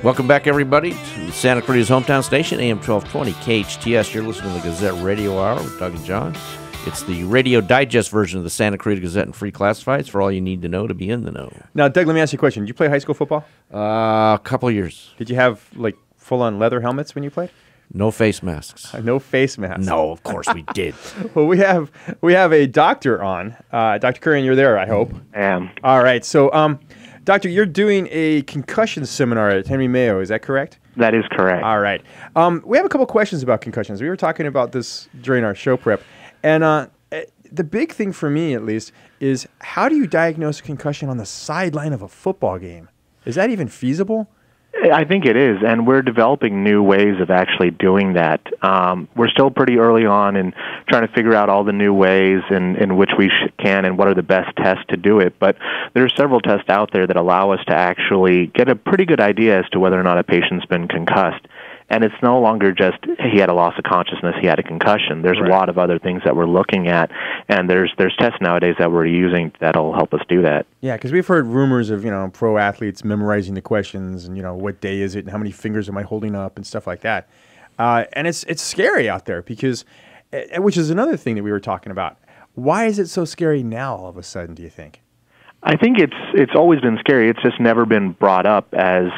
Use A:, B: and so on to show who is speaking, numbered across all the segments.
A: Welcome back, everybody, to Santa Cruz hometown station, AM 1220 KHTS. You're listening to the Gazette Radio Hour with Doug and John. It's the radio digest version of the Santa Cruz Gazette and Free Classifieds for all you need to know to be in the know.
B: Now, Doug, let me ask you a question. Did you play high school football?
A: A couple of years.
B: Did you have, like, full-on leather helmets when you played?
A: No face masks.
B: No face masks.
A: No, of course we did.
B: Well, we have a doctor on. Dr. Curran, you're there, I hope.
C: I am.
B: All right. So, Doctor, you're doing a concussion seminar at Henry Mayo. Is that correct?
C: That is correct.
B: All right. We have a couple questions about concussions. We were talking about this during our show prep. And the big thing for me, at least, is how do you diagnose a concussion on the sideline of a football game? Is that even feasible?
C: I think it is, and we're developing new ways of actually doing that. We're still pretty early on in trying to figure out all the new ways in which we can and what are the best tests to do it. But there are several tests out there that allow us to actually get a pretty good idea as to whether or not a patient's been concussed. And it's no longer just he had a loss of consciousness, he had a concussion. There's a lot of other things that we're looking at, and there's tests nowadays that we're using that'll help us do that.
B: Yeah, because we've heard rumors of, pro athletes memorizing the questions and, what day is it and how many fingers am I holding up and stuff like that. And it's scary out there because, which is another thing that we were talking about. Why is it so scary now all of a sudden, do you think?
C: I think it's always been scary. It's just never been brought up as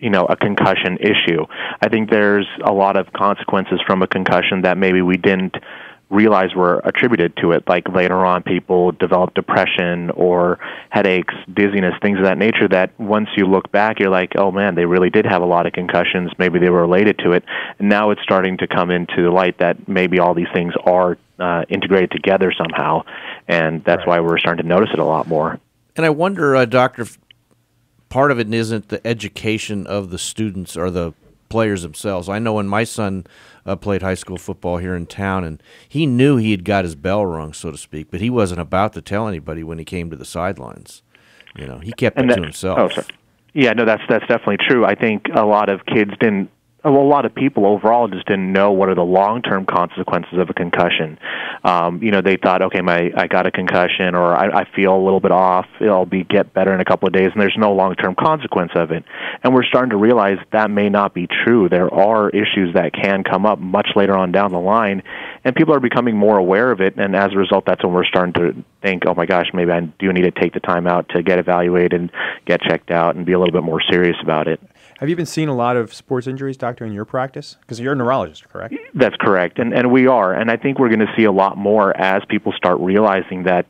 C: a concussion issue. I think there's a lot of consequences from a concussion that maybe we didn't realize were attributed to it. Like later on, people develop depression or headaches, dizziness, things of that nature that once you look back, you're like, oh man, they really did have a lot of concussions. Maybe they were related to it. And now it's starting to come into the light that maybe all these things are integrated together somehow. And that's why we're starting to notice it a lot more.
A: And I wonder, Doctor, part of it isn't the education of the students or the players themselves. I know when my son played high school football here in town, and he knew he had got his bell rung, so to speak, but he wasn't about to tell anybody when he came to the sidelines. He kept it to himself.
C: Oh, sorry. Yeah, no, that's definitely true. I think a lot of kids didn't. Well, a lot of people overall just didn't know what are the long-term consequences of a concussion. They thought, okay, I got a concussion, or I feel a little bit off. I'll get better in a couple of days, and there's no long-term consequence of it. And we're starting to realize that may not be true. There are issues that can come up much later on down the line, and people are becoming more aware of it. And as a result, that's when we're starting to think, oh my gosh, maybe I do need to take the time out to get evaluated, get checked out, and be a little bit more serious about it.
B: Have you been seeing a lot of sports injuries, Doctor, in your practice? Because you're a neurologist, correct?
C: That's correct, and we are. And I think we're going to see a lot more as people start realizing that,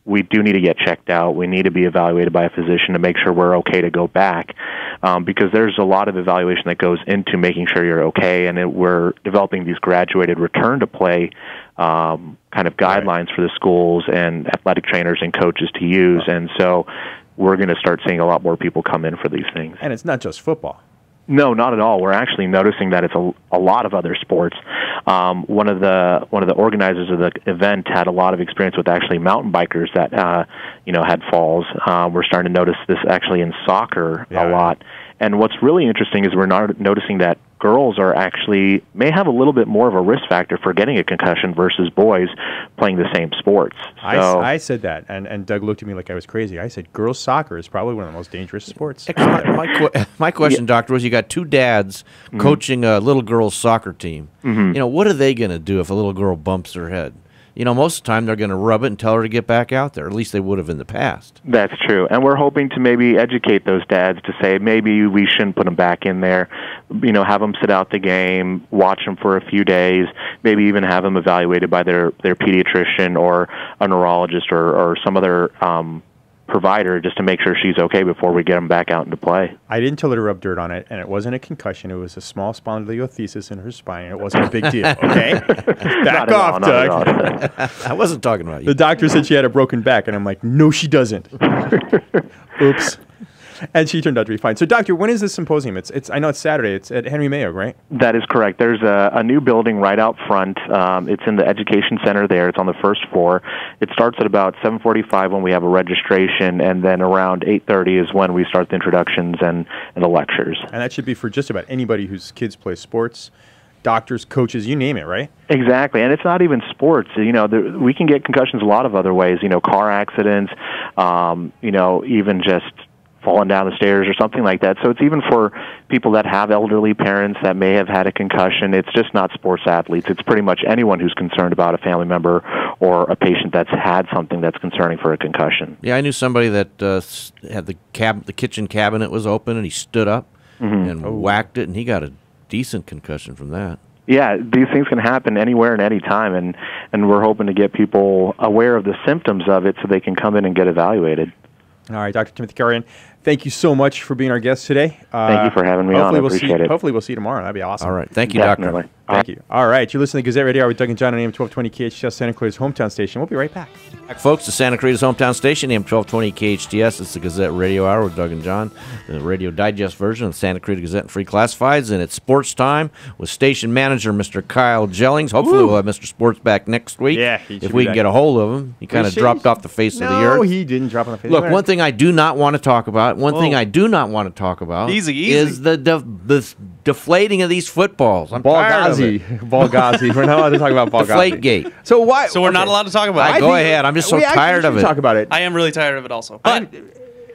C: we do need to get checked out. We need to be evaluated by a physician to make sure we're okay to go back, because there's a lot of evaluation that goes into making sure you're okay, and we're developing these graduated return-to-play kind of guidelines for the schools and athletic trainers and coaches to use, and so we're going to start seeing a lot more people come in for these things.
B: And it's not just football.
C: No, not at all. We're actually noticing that it's a lot of other sports. One of the organizers of the event had a lot of experience with actually mountain bikers that had falls. We're starting to notice this actually in soccer a lot. And what's really interesting is we're noticing that girls may have a little bit more of a risk factor for getting a concussion versus boys playing the same sports. So,
B: I said that, and Doug looked at me like I was crazy. I said girls' soccer is probably one of the most dangerous sports.
A: My question, Doctor, was you got two dads coaching a little girl's soccer team. What are they going to do if a little girl bumps her head? Most of the time they're going to rub it and tell her to get back out there. At least they would have in the past.
C: That's true. And we're hoping to maybe educate those dads to say maybe we shouldn't put them back in there. Have them sit out the game, watch them for a few days, maybe even have them evaluated by their pediatrician or a neurologist or some other provider just to make sure she's okay before we get them back out into play.
B: I didn't tell her to rub dirt on it, and it wasn't a concussion. It was a small spondylolisthesis in her spine, and it wasn't a big deal, okay? Back off, Doug.
A: I wasn't talking about you.
B: The doctor said she had a broken back, and I'm like, no, she doesn't. Oops. And she turned out to be fine. So, Doctor, when is this symposium? I know it's Saturday. It's at Henry Mayo, right?
C: That is correct. There's a new building right out front. It's in the Education Center there. It's on the first floor. It starts at about 7:45 when we have a registration, and then around 8:30 is when we start the introductions and the lectures.
B: And that should be for just about anybody whose kids play sports, doctors, coaches, you name it, right?
C: Exactly, and it's not even sports. We can get concussions a lot of other ways. Car accidents. Even just fallen down the stairs or something like that. So it's even for people that have elderly parents that may have had a concussion. It's just not sports athletes. It's pretty much anyone who's concerned about a family member or a patient that's had something that's concerning for a concussion.
A: Yeah, I knew somebody that had the kitchen cabinet was open, and he stood up and whacked it, and he got a decent concussion from that.
C: Yeah, these things can happen anywhere and any time, and we're hoping to get people aware of the symptoms of it so they can come in and get evaluated.
B: All right, Dr. Timothy Karian, thank you so much for being our guest today.
C: Thank you for having me on. I appreciate it.
B: Hopefully we'll see you tomorrow. That'd be awesome.
A: All right. Thank you,
C: Definitely.
A: Doctor.
B: Thank you. All right, you're listening to Gazette Radio with Doug and John on AM 1220 KHTS, Santa Clara's hometown station. We'll be right back.
A: Back, folks, to Santa Clarita's hometown station, AM 1220 KHTS. It's the Gazette Radio Hour with Doug and John, the radio digest version of the Santa Clarita Gazette and Free Classifieds. And it's sports time with station manager Mr. Kyle Jellings. Hopefully we'll have Mr. Sports back next week.
B: Yeah, he
A: if
B: should
A: we
B: be
A: can
B: back.
A: get a hold of him. He kind of dropped off the face of the earth.
B: No, he didn't drop on the face
A: Look,
B: of the
A: one
B: earth.
A: thing I do not want to talk about,
D: Easy.
A: is the deflating of these footballs. I'm tired of it.
B: Ball-Gazi. We're not allowed to talk about Ball-Gazi.
A: Deflategate.
B: So why?
D: So we're not allowed to talk about it.
A: Go ahead. I'm just so tired of it.
B: Talk about it.
D: I am really tired of it also. But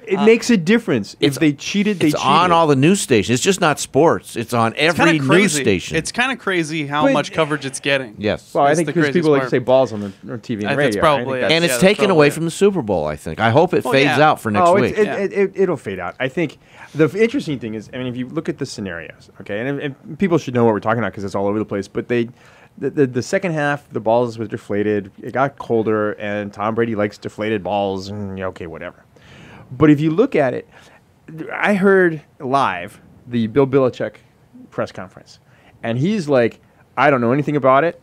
B: It makes a difference. If
A: it's-
B: they cheated, they
A: It's
B: cheated.
A: on all the news stations. It's just not sports. It's on
D: it's
A: every
D: kinda
A: news
D: crazy.
A: station.
D: It's kind of crazy how
B: But-
D: much coverage it's getting.
A: Yes.
B: Well, I
D: It's
B: think
D: the
B: because
D: craziest
B: people like to
D: part.
B: say balls on the TV and
D: That's
B: radio.
D: probably it.
A: And it's
D: that's
A: taken
D: probably
A: away
D: it.
A: from the Super Bowl, I think. I hope it
D: Well,
A: fades
D: yeah.
A: out for next week.
B: It'll fade out. I think the interesting thing is, I mean, if you look at the scenarios, okay, and people should know what we're talking about because it's all over the place, but the second half, the balls was deflated. It got colder, and Tom Brady likes deflated balls, and okay, whatever. But if you look at it, I heard live the Bill Belichick press conference, and he's like, I don't know anything about it.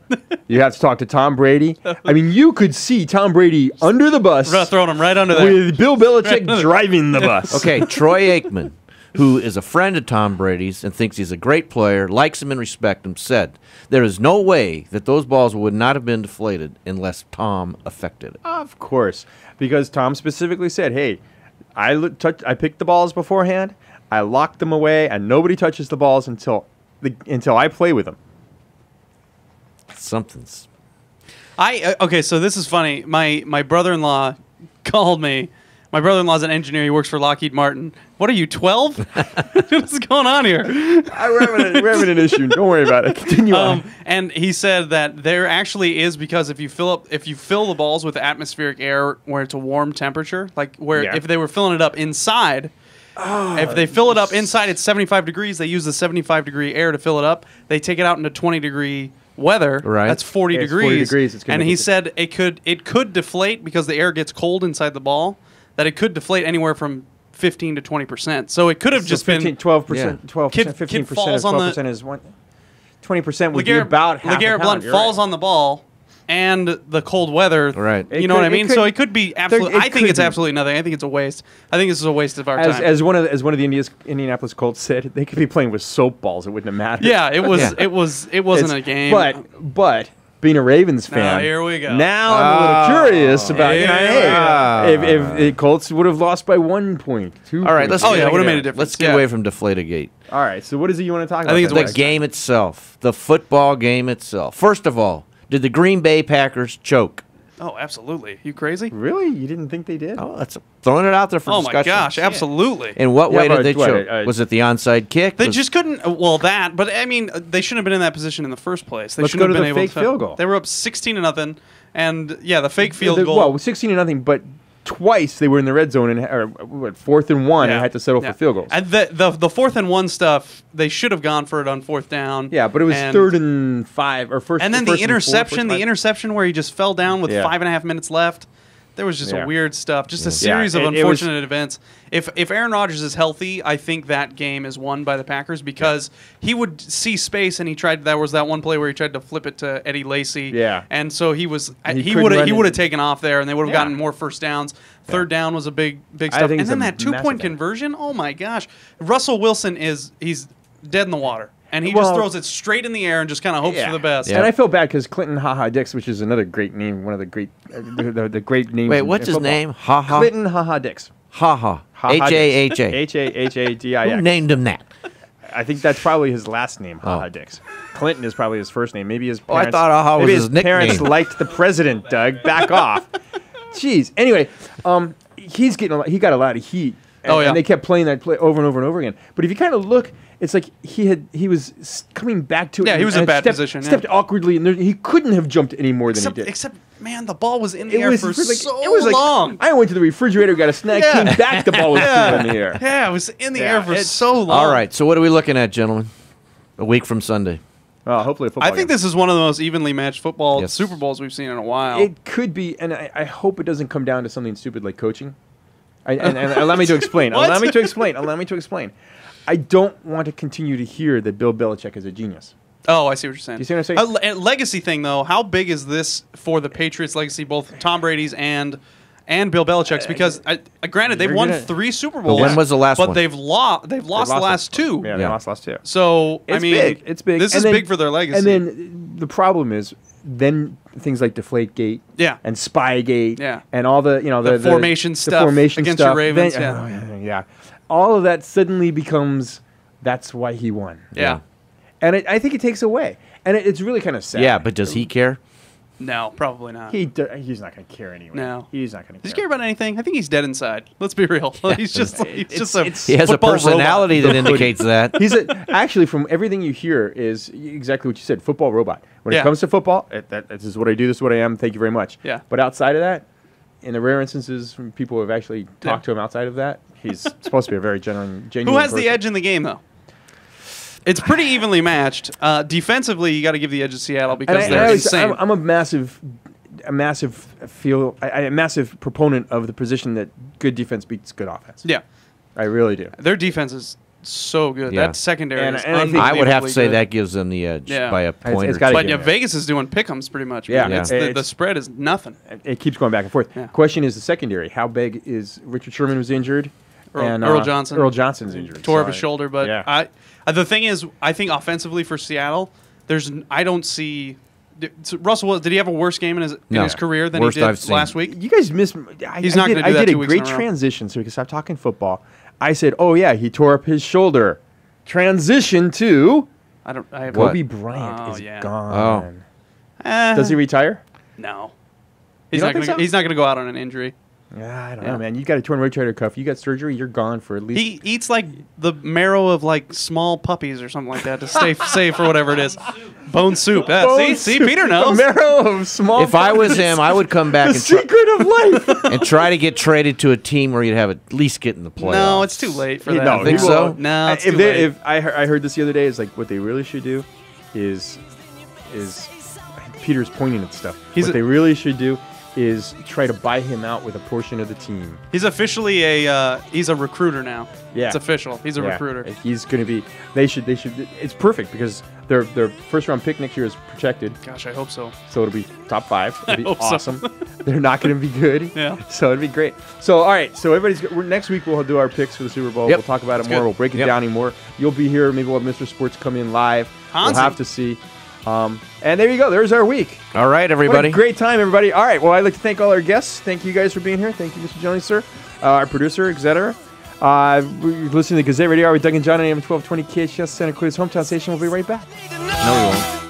B: You have to talk to Tom Brady. I mean, you could see Tom Brady under the bus
D: Throwing him right under there.
B: with Bill Belichick driving the bus.
A: Okay, Troy Aikman, who is a friend of Tom Brady's and thinks he's a great player, likes him and respects him, said there is no way that those balls would not have been deflated unless Tom affected it.
B: Of course, because Tom specifically said, hey, I picked the balls beforehand, I locked them away, and nobody touches the balls until I play with them.
A: Something's...
D: Okay, so this is funny. My brother-in-law called me. My brother-in-law's an engineer. He works for Lockheed Martin. What are you, 12? What's going on here?
B: We're having an issue. Don't worry about it. Continue on.
D: And he said that there actually is, because if you fill the balls with atmospheric air where it's a warm temperature, like where
B: Yeah.
D: if they were filling it up inside, if they fill it up inside, it's 75 degrees. They use the 75-degree air to fill it up. They take it out into 20-degree weather.
A: Right.
D: That's 40
B: Yeah, it's
D: degrees.
B: 40 degrees. It's gonna
D: And
B: make
D: he
B: it-
D: said it could deflate because the air gets cold inside the ball. That it could deflate anywhere from 15 to 20%. So it could have just
B: 15,
D: been
B: 12%, 12%,
D: Kid
B: 15%,
D: falls on the-
B: 12% is one. 20% would be about half a
D: LeGarrette
B: pound.
D: Blunt
B: You're
D: falls
B: right.
D: on the ball, and the cold weather.
A: Right.
D: You know what I
B: It
D: mean?
B: could-
D: So it could be absolutely.
B: it
D: I think
B: could
D: it's
B: be.
D: absolutely nothing. I think it's a waste. I think this is a waste of our
B: As,
D: time.
B: as one of the Indianapolis Colts said, they could be playing with soap balls. It wouldn't have mattered.
D: yeah, it was.
A: Yeah.
D: It wasn't
B: It's-
D: a game.
B: But being a Ravens fan,
D: here we go.
B: Now I'm a little curious about
D: Here
B: hey,
A: we
B: if the Colts would have lost by 1 point, 2
A: All right, let's
D: Oh, yeah,
A: get-
D: it would've made a difference.
A: Let's get
D: Yeah.
A: away from Deflategate.
B: All right, so what is it you want to talk about?
D: think it's
B: then?
A: The game itself, the football game itself. First of all, did the Green Bay Packers choke?
D: Oh, absolutely. You crazy?
B: Really? You didn't think they did?
A: Oh, that's throwing it out there for
D: Oh
A: discussion.
D: my gosh, absolutely.
A: In what
B: Yeah,
A: way
B: but
A: did they
B: what,
A: choke? Was it the onside kick?
D: They
A: Was-
D: just couldn't. Well, that. But I mean, they shouldn't have been in that position in the first place. They
B: Let's
D: shouldn't
B: go
D: have
B: to
D: been
B: the
D: able
B: fake
D: to.
B: field goal.
D: They were up 16-0, and yeah, the fake field goal.
B: Well, 16-0, but twice they were in the red zone and 4th and 1 and had to settle for field goals.
D: And the 4th and 1 stuff, they should have gone for it on 4th down.
B: Yeah, but it was
D: and,
B: 3rd and 5 or first.
D: And then
B: first
D: the
B: and four,
D: interception,
B: first
D: the
B: five.
D: interception where he just fell down with
B: Yeah.
D: 5.5 minutes left. There was just
B: Yeah.
D: a weird stuff, just a series
B: Yeah,
D: of
B: it was-
D: unfortunate events. If Aaron Rodgers is healthy, I think that game is won by the Packers because he would see space and he tried. There was that one play where he tried to flip it to Eddie Lacy.
B: Yeah.
D: and so he
B: couldn't
D: would
B: run
D: have
B: it.
D: taken off there, and they would have
B: Yeah.
D: gotten more first downs. Third down was a big
B: I
D: stuff,
B: think
D: and
B: it's
D: then
B: a
D: that 2-point
B: massive
D: conversion. Oh my gosh, Russell Wilson he's dead in the water. And he
B: Well-
D: just throws it straight in the air and just kind of hopes for the best.
A: Yeah.
B: And I felt bad because Clinton Haha Dix, which is another great name, one of the great, the great names.
A: Wait,
B: in
A: what's his
B: football.
A: name? Ha ha.
B: Clinton Haha Dix.
A: Ha ha.
B: Ha-ha Dix.
A: H-A-H-A.
B: H-A-H-A-D-I-X.
A: Who named him that?
B: I think that's probably his last name, Haha
A: Oh.
B: Dix. Clinton is probably his first name. Maybe his
A: Oh, I
B: parents.
A: thought Haha was
B: maybe
A: his
B: parents
A: nickname.
B: liked the president. Doug, back off. Jeez. Anyway, he got a lot of heat And,
D: Oh, yeah.
B: and they kept playing that play over and over and over again. But if you kind of look, it's like he was coming back to it.
D: Yeah, he was in
B: and
D: bad
B: stepped,
D: position, yeah.
B: Stepped awkwardly, and he couldn't have jumped any more than he did.
D: Except, man, the ball was in the air for so
B: it was like
D: long.
B: I went to the refrigerator, got a snack,
D: Yeah.
B: came back, the ball was still in the air.
D: Yeah, it was in the
B: Yeah,
D: air for
B: it's-
D: so long.
A: All right. So what are we looking at, gentlemen? A week from Sunday.
B: Hopefully, a football
D: I think
B: game.
D: this is one of the most evenly matched football
A: Yes.
D: Super Bowls we've seen in a while.
B: It could be, and I hope it doesn't come down to something stupid like coaching. And allow me to explain.
D: What?
B: Allow me to explain. Allow me to explain. I don't want to continue to hear that Bill Belichick is a genius.
D: Oh, I see what you're saying.
B: You see what I'm saying?
D: A legacy thing, though. How big is this for the Patriots' legacy, both Tom Brady's and Bill Belichick's? Because, granted, they've
B: you're
D: won
B: gonna-
D: 3 Super Bowls.
A: when was the last
D: but
A: one?
D: they've lost the last 2.
B: Yeah, they
A: Yeah.
B: lost last 2.
D: So,
B: It's
D: I mean,
B: big. It's big.
D: This
B: And
D: is
B: then-
D: big for their legacy.
B: And then the problem is, then things like Deflategate,
D: Yeah.
B: and Spygate,
D: Yeah.
B: and all the
D: The formation stuff
B: formation
D: against your
B: stuff,
D: Ravens,
B: then-
D: yeah.
B: yeah, all of that suddenly becomes that's why he won.
D: yeah.
B: And I think it takes away, and it's really kind of sad.
A: Yeah, but does he care?
D: No, probably not.
B: He's not going to care anyway.
D: No.
B: He's not going to
D: Does he
B: care.
D: care about anything? I think he's dead inside. Let's be real. He's just a
A: He has a
D: football
A: personality
D: robot.
A: that indicates that.
B: He's actually, from everything you hear, is exactly what you said. Football robot. When
D: Yeah.
B: it comes to football, this is what I do. This is what I am. Thank you very much.
D: Yeah.
B: But outside of that, in the rare instances when people have actually talked to him outside of that, he's supposed to be a very genuine.
D: Who has the
B: person.
D: edge in the game, though? It's pretty evenly matched. Defensively, you got to give the edge to Seattle because
B: And
D: they're insane.
B: I'm a massive proponent of the position that good defense beats good offense.
D: Yeah,
B: I really do.
D: their defense is so good.
A: Yeah.
D: That secondary
B: And-
D: is
B: and I think-
A: I would have to
D: unbelievably
A: say
D: good.
A: that gives them the edge
D: Yeah.
A: by a point
B: it's
A: or
B: gotta
A: two.
D: But
B: give
D: yeah,
B: them
D: Vegas is doing pick'ems pretty much.
B: Yeah.
D: man.
B: Yeah.
D: It's the
B: It's-
D: spread is nothing.
B: It keeps going back and forth.
D: Yeah.
B: Question is the secondary. How big is Richard Sherman was injured?
D: Earl Johnson.
B: Earl Johnson's injured.
D: Tore up
B: So
D: his shoulder, but
B: yeah.
D: the thing is, I think offensively for Seattle, I don't see. Russell, did he have a worse game in
A: No.
D: his career than
A: Worst
D: he did
A: I've seen.
D: last week?
B: You guys miss.
D: He's not gonna do
B: I
D: that
B: did
D: 2
B: a
D: weeks in
B: great
D: a row.
B: transition, so we can stop talking football. I said, "Oh yeah, he tore up his shoulder." Transition to
D: I have
A: What?
B: Kobe Bryant
D: Oh,
B: is
D: yeah.
B: gone.
D: Eh,
B: Does he retire?
D: No.
B: You don't think so?
D: He's not gonna go out on an injury.
B: Yeah, I don't
D: Yeah.
B: know, man. You got a torn rotator cuff. You got surgery. You're gone for at least.
D: He eats like the marrow of like small puppies or something like that to stay safe or whatever it is. Bone soup. Yeah,
B: Bone
D: see,
B: soup.
D: Peter knows.
B: The marrow of small.
A: If I was him, I would come back
B: the
A: and try,
B: secret of life.
A: and try to get traded to a team where you'd have at least get in the playoffs.
D: No, it's too late for that.
B: No,
A: think
B: he
A: so?
B: won't.
D: No, it's
B: if
D: too
B: they,
D: late.
B: if I heard this the other day, is like what they really should do is Peter's pointing at stuff. What they really should do is try to buy him out with a portion of the team.
D: He's officially he's a recruiter now.
B: Yeah.
D: It's official. He's a recruiter.
B: He's going to be. They should. It's perfect because their first round pick next year is protected,
D: Gosh, I hope so.
B: so it'll be top 5. It'll be
D: hope so.
B: awesome. They're not going to be good.
D: Yeah.
B: So it'd be great. So all right. So next week we'll do our picks for the Super Bowl.
A: Yep.
B: We'll talk about it
D: That's
B: more.
D: good.
B: We'll break it
A: Yep.
B: down more. You'll be here. Maybe we'll have Mr. Sports come in live.
D: Hansi.
B: We'll have to see. And there you go. There's our week.
A: All right,
B: What
A: everybody.
B: a great time, everybody. All right. Well, I'd like to thank all our guests. Thank you guys for being here. Thank you, Mr. Jones, sir. Our producer, etc. We're listening to Gazette Radio with Doug and John on AM 1220 KHS Santa Cruz hometown station. We'll be right back.
A: No, we won't.